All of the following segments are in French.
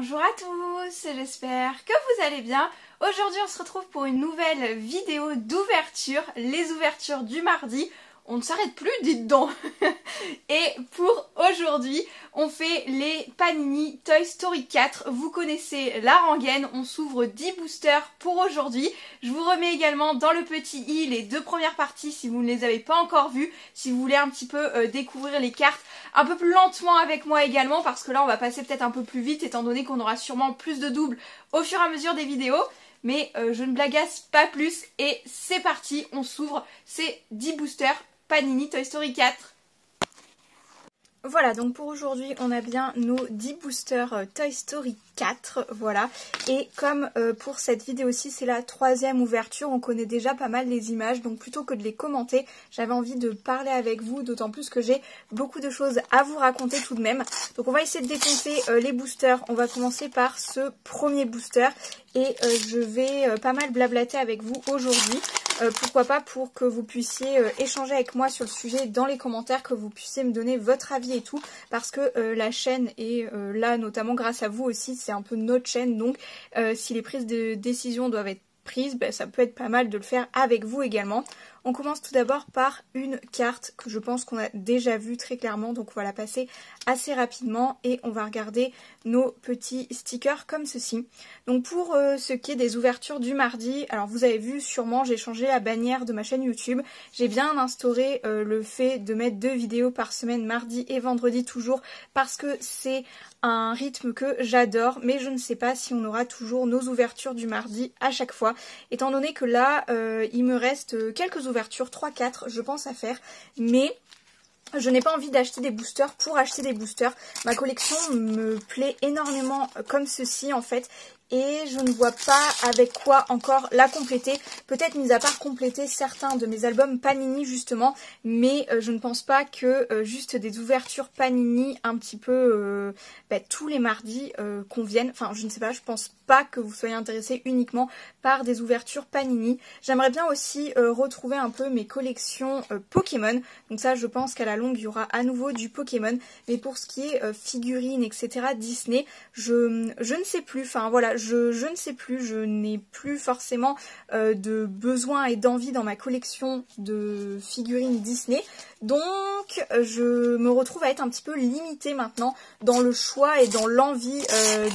Bonjour à tous, j'espère que vous allez bien. Aujourd'hui on se retrouve pour une nouvelle vidéo d'ouverture, les ouvertures du mardi. On ne s'arrête plus, dites donc. Et pour aujourd'hui, on fait les Panini Toy Story 4. Vous connaissez la rengaine, on s'ouvre 10 boosters pour aujourd'hui. Je vous remets également dans le petit i les deux premières parties si vous ne les avez pas encore vues. Si vous voulez un petit peu découvrir les cartes un peu plus lentement avec moi également, parce que là on va passer peut-être un peu plus vite étant donné qu'on aura sûrement plus de doubles au fur et à mesure des vidéos. Mais je ne blagasse pas plus et c'est parti, on s'ouvre ces 10 boosters Panini Toy Story 4. Voilà, donc pour aujourd'hui, on a bien nos 10 boosters Toy Story 4, voilà. Et comme pour cette vidéo-ci, c'est la troisième ouverture, on connaît déjà pas mal les images, donc plutôt que de les commenter, j'avais envie de parler avec vous, d'autant plus que j'ai beaucoup de choses à vous raconter tout de même. Donc on va essayer de décompter les boosters, on va commencer par ce premier booster, et je vais pas mal blablater avec vous aujourd'hui. Pourquoi pas pour que vous puissiez échanger avec moi sur le sujet dans les commentaires, que vous puissiez me donner votre avis et tout, parce que la chaîne est là notamment grâce à vous aussi, c'est un peu notre chaîne, donc si les prises de décision doivent être prises, ben, ça peut être pas mal de le faire avec vous également. On commence tout d'abord par une carte que je pense qu'on a déjà vue très clairement, donc on va la passer assez rapidement et on va regarder nos petits stickers comme ceci. Donc pour ce qui est des ouvertures du mardi, alors vous avez vu sûrement j'ai changé la bannière de ma chaîne YouTube, j'ai bien instauré le fait de mettre 2 vidéos par semaine, mardi et vendredi toujours, parce que c'est un rythme que j'adore, mais je ne sais pas si on aura toujours nos ouvertures du mardi à chaque fois, étant donné que là il me reste quelques ouvertures, 3-4 je pense à faire, mais je n'ai pas envie d'acheter des boosters pour acheter des boosters. Ma collection me plaît énormément comme ceci en fait. Et je ne vois pas avec quoi encore la compléter. Peut-être mis à part compléter certains de mes albums Panini justement. Mais je ne pense pas que juste des ouvertures Panini un petit peu tous les mardis conviennent. Enfin je ne sais pas, je pense pas que vous soyez intéressés uniquement par des ouvertures Panini. J'aimerais bien aussi retrouver un peu mes collections Pokémon. Donc ça je pense qu'à la longue il y aura à nouveau du Pokémon. Mais pour ce qui est figurines etc. Disney, je ne sais plus. Enfin voilà. Je ne sais plus, je n'ai plus forcément de besoin et d'envie dans ma collection de figurines Disney. Donc je me retrouve à être un petit peu limitée maintenant dans le choix et dans l'envie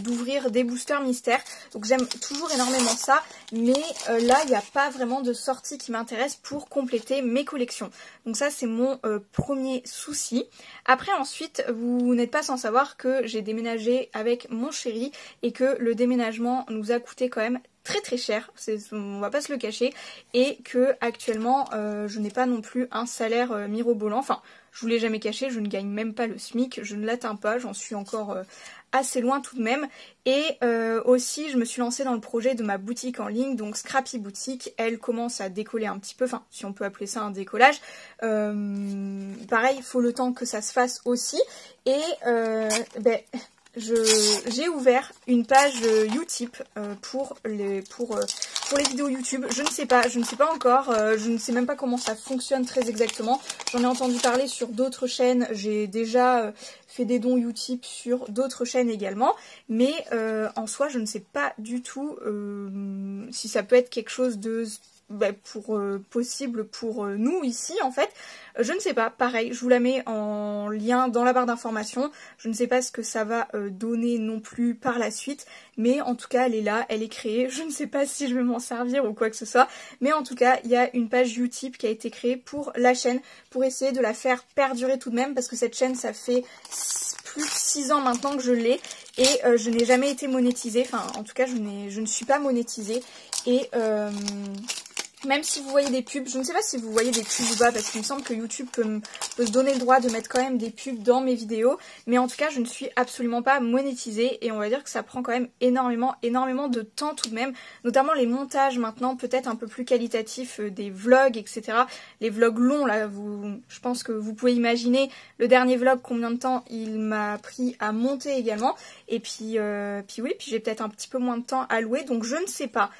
d'ouvrir des boosters mystères. Donc j'aime toujours énormément ça, mais là il n'y a pas vraiment de sortie qui m'intéresse pour compléter mes collections. Donc ça c'est mon premier souci. Après ensuite, vous n'êtes pas sans savoir que j'ai déménagé avec mon chéri et que le déménagement nous a coûté quand même très cher, on va pas se le cacher, et que actuellement je n'ai pas non plus un salaire mirobolant. Enfin, je vous l'ai jamais caché, je ne gagne même pas le SMIC, je ne l'atteins pas, j'en suis encore assez loin tout de même. Et aussi je me suis lancée dans le projet de ma boutique en ligne, donc Scrappy Boutique. Elle commence à décoller un petit peu, enfin si on peut appeler ça un décollage. Pareil, il faut le temps que ça se fasse aussi. Et j'ai ouvert une page Utip pour les vidéos YouTube. Je ne sais pas encore, je ne sais même pas comment ça fonctionne très exactement. J'en ai entendu parler sur d'autres chaînes, j'ai déjà fait des dons Utip sur d'autres chaînes également, mais en soi je ne sais pas du tout si ça peut être quelque chose de possible pour nous ici en fait. Je ne sais pas, pareil, je vous la mets en lien dans la barre d'informations. Je ne sais pas ce que ça va donner non plus par la suite, mais en tout cas elle est là, elle est créée. Je ne sais pas si je vais m'en servir ou quoi que ce soit, mais en tout cas il y a une page Utip qui a été créée pour la chaîne, pour essayer de la faire perdurer tout de même, parce que cette chaîne ça fait plus de 6 ans maintenant que je l'ai, et je n'ai jamais été monétisée, enfin en tout cas je ne suis pas monétisée, et même si vous voyez des pubs, je ne sais pas si vous voyez des pubs ou pas, parce qu'il me semble que YouTube peut se donner le droit de mettre quand même des pubs dans mes vidéos, mais en tout cas je ne suis absolument pas monétisée, et on va dire que ça prend quand même énormément de temps tout de même, notamment les montages maintenant, peut-être un peu plus qualitatifs des vlogs, etc. Les vlogs longs là, je pense que vous pouvez imaginer le dernier vlog combien de temps il m'a pris à monter également, et puis oui, puis j'ai peut-être un petit peu moins de temps à louer, donc je ne sais pas,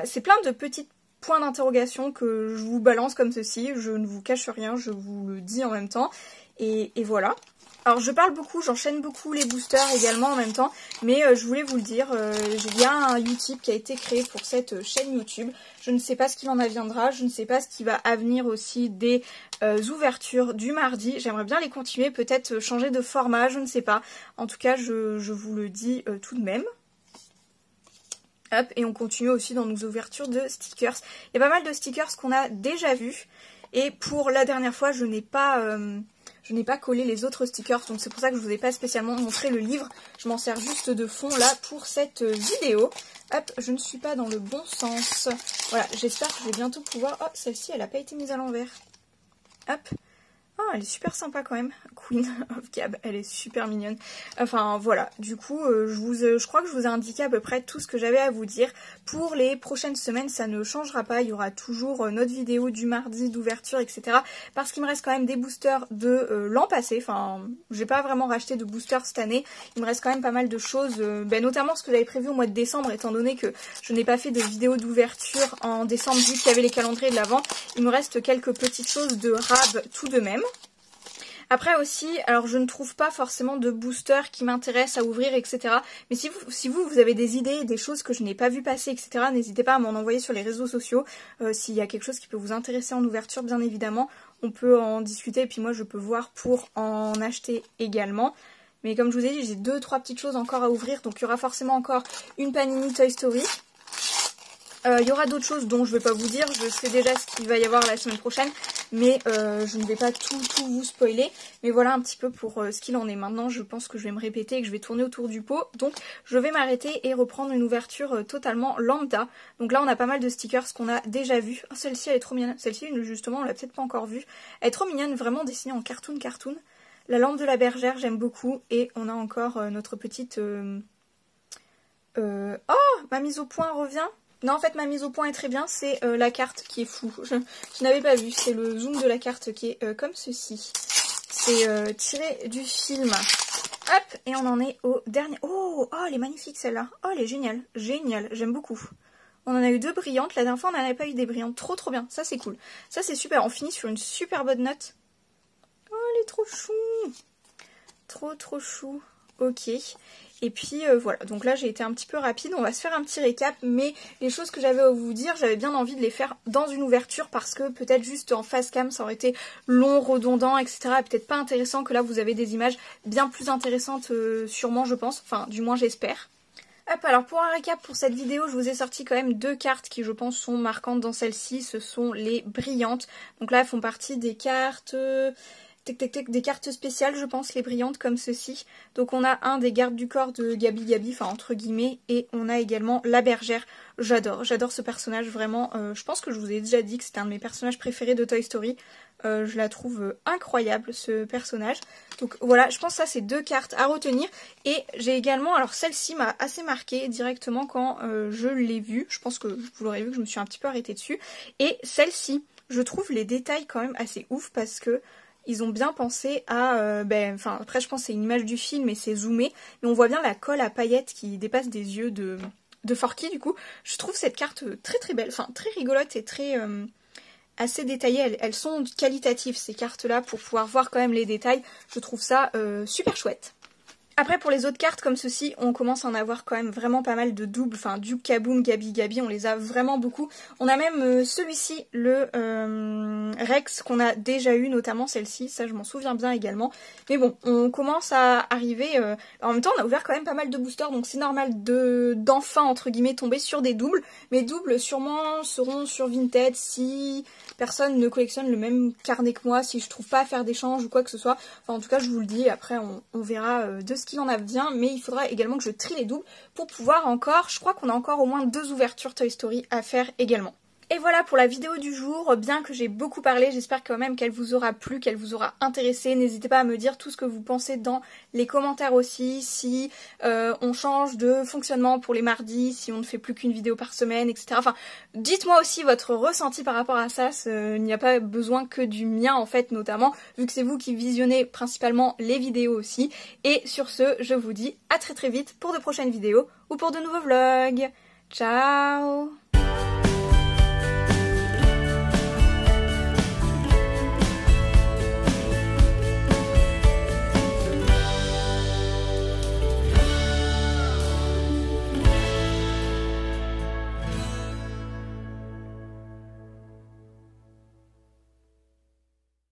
c'est plein de petites point d'interrogation que je vous balance comme ceci, je ne vous cache rien, je vous le dis en même temps, et voilà. Alors je parle beaucoup, j'enchaîne beaucoup les boosters également en même temps, mais je voulais vous le dire, il y a un Utip qui a été créé pour cette chaîne YouTube. Je ne sais pas ce qu'il en adviendra, je ne sais pas ce qui va avenir aussi des ouvertures du mardi. J'aimerais bien les continuer, peut-être changer de format, je ne sais pas. En tout cas, je vous le dis tout de même. Hop, et on continue aussi dans nos ouvertures de stickers. Il y a pas mal de stickers qu'on a déjà vus. Et pour la dernière fois, je n'ai pas collé les autres stickers. Donc c'est pour ça que je vous ai pas spécialement montré le livre. Je m'en sers juste de fond là pour cette vidéo. Hop, je ne suis pas dans le bon sens. Voilà, j'espère que je vais bientôt pouvoir... Oh, celle-ci, elle n'a pas été mise à l'envers. Hop. Oh, elle est super sympa quand même, Queen of Gab, elle est super mignonne. Enfin voilà, du coup je crois que je vous ai indiqué à peu près tout ce que j'avais à vous dire. Pour les prochaines semaines ça ne changera pas, il y aura toujours notre vidéo du mardi d'ouverture etc. Parce qu'il me reste quand même des boosters de l'an passé, enfin j'ai pas vraiment racheté de boosters cette année. Il me reste quand même pas mal de choses, notamment ce que j'avais prévu au mois de décembre étant donné que je n'ai pas fait de vidéo d'ouverture en décembre vu qu'il y avait les calendriers de l'Avent. Il me reste quelques petites choses de rab tout de même. Après aussi, alors je ne trouve pas forcément de booster qui m'intéresse à ouvrir, etc. Mais si vous avez des idées, des choses que je n'ai pas vu passer, etc. N'hésitez pas à m'en envoyer sur les réseaux sociaux. S'il y a quelque chose qui peut vous intéresser en ouverture, bien évidemment, on peut en discuter. Et puis moi, je peux voir pour en acheter également. Mais comme je vous ai dit, j'ai 2-3 petites choses encore à ouvrir. Donc il y aura forcément encore une Panini Toy Story. Il y aura d'autres choses dont je ne vais pas vous dire, je sais déjà ce qu'il va y avoir la semaine prochaine, mais je ne vais pas tout vous spoiler. Mais voilà un petit peu pour ce qu'il en est maintenant, je pense que je vais me répéter et que je vais tourner autour du pot. Donc je vais m'arrêter et reprendre une ouverture totalement lambda. Donc là on a pas mal de stickers qu'on a déjà vus. Oh, celle-ci elle est trop mignonne, celle-ci justement on l'a peut-être pas encore vue. Elle est trop mignonne, vraiment dessinée en cartoon. La lampe de la bergère j'aime beaucoup et on a encore notre petite... Oh, ma mise au point revient. Non, en fait, ma mise au point est très bien, c'est la carte qui est floue. Je n'avais pas vu, c'est le zoom de la carte qui est comme ceci. C'est tiré du film. Hop, et on en est au dernier... Oh, elle est magnifique celle-là. Oh, elle est géniale, j'aime beaucoup. On en a eu 2 brillantes, la dernière fois on n'en avait pas eu des brillantes. Trop bien, ça c'est cool. Ça c'est super, on finit sur une super bonne note. Oh, elle est trop chou. Trop chou. Ok. Et puis voilà, donc là j'ai été un petit peu rapide, on va se faire un petit récap, mais les choses que j'avais à vous dire, j'avais bien envie de les faire dans une ouverture parce que peut-être juste en face cam ça aurait été long, redondant, etc. Et peut-être pas intéressant, que là vous avez des images bien plus intéressantes sûrement je pense, enfin du moins j'espère. Hop, alors pour un récap pour cette vidéo, je vous ai sorti quand même 2 cartes qui je pense sont marquantes dans celle-ci, ce sont les brillantes. Donc là elles font partie des cartes... des cartes spéciales je pense, les brillantes comme ceci. Donc on a un des gardes du corps de Gabi, enfin entre guillemets, et on a également la bergère. J'adore ce personnage vraiment, je pense que je vous ai déjà dit que c'était un de mes personnages préférés de Toy Story. Je la trouve incroyable ce personnage. Donc voilà, je pense que ça c'est 2 cartes à retenir. Et j'ai également, alors celle-ci m'a assez marqué directement quand je l'ai vue. Je pense que vous l'aurez vu que je me suis un petit peu arrêtée dessus. Et celle-ci, je trouve les détails quand même assez ouf parce que ils ont bien pensé à... après je pense que c'est une image du film et c'est zoomé. Mais on voit bien la colle à paillettes qui dépasse des yeux de Forky du coup. Je trouve cette carte très belle, enfin très rigolote et très... assez détaillées. Elles sont qualitatives ces cartes là pour pouvoir voir quand même les détails. Je trouve ça super chouette. Après pour les autres cartes comme ceci, on commence à en avoir quand même vraiment pas mal de doubles, enfin Duke Kaboom, Gabi, on les a vraiment beaucoup. On a même celui-ci, le Rex qu'on a déjà eu, notamment celle-ci, ça je m'en souviens bien également. Mais bon, on commence à arriver, en même temps on a ouvert quand même pas mal de boosters, donc c'est normal d'enfin entre guillemets tomber sur des doubles. Mes doubles sûrement seront sur Vinted si personne ne collectionne le même carnet que moi, si je trouve pas à faire d'échange ou quoi que ce soit. Enfin en tout cas je vous le dis, après on verra de ce qu'il en advient, mais il faudra également que je trie les doubles pour pouvoir encore, je crois qu'on a encore au moins 2 ouvertures Toy Story à faire également. Et voilà pour la vidéo du jour, bien que j'ai beaucoup parlé, j'espère quand même qu'elle vous aura plu, qu'elle vous aura intéressé. N'hésitez pas à me dire tout ce que vous pensez dans les commentaires aussi, si on change de fonctionnement pour les mardis, si on ne fait plus qu'une vidéo par semaine, etc. Enfin, dites-moi aussi votre ressenti par rapport à ça, il n'y a pas besoin que du mien en fait notamment, vu que c'est vous qui visionnez principalement les vidéos aussi. Et sur ce, je vous dis à très vite pour de prochaines vidéos ou pour de nouveaux vlogs. Ciao!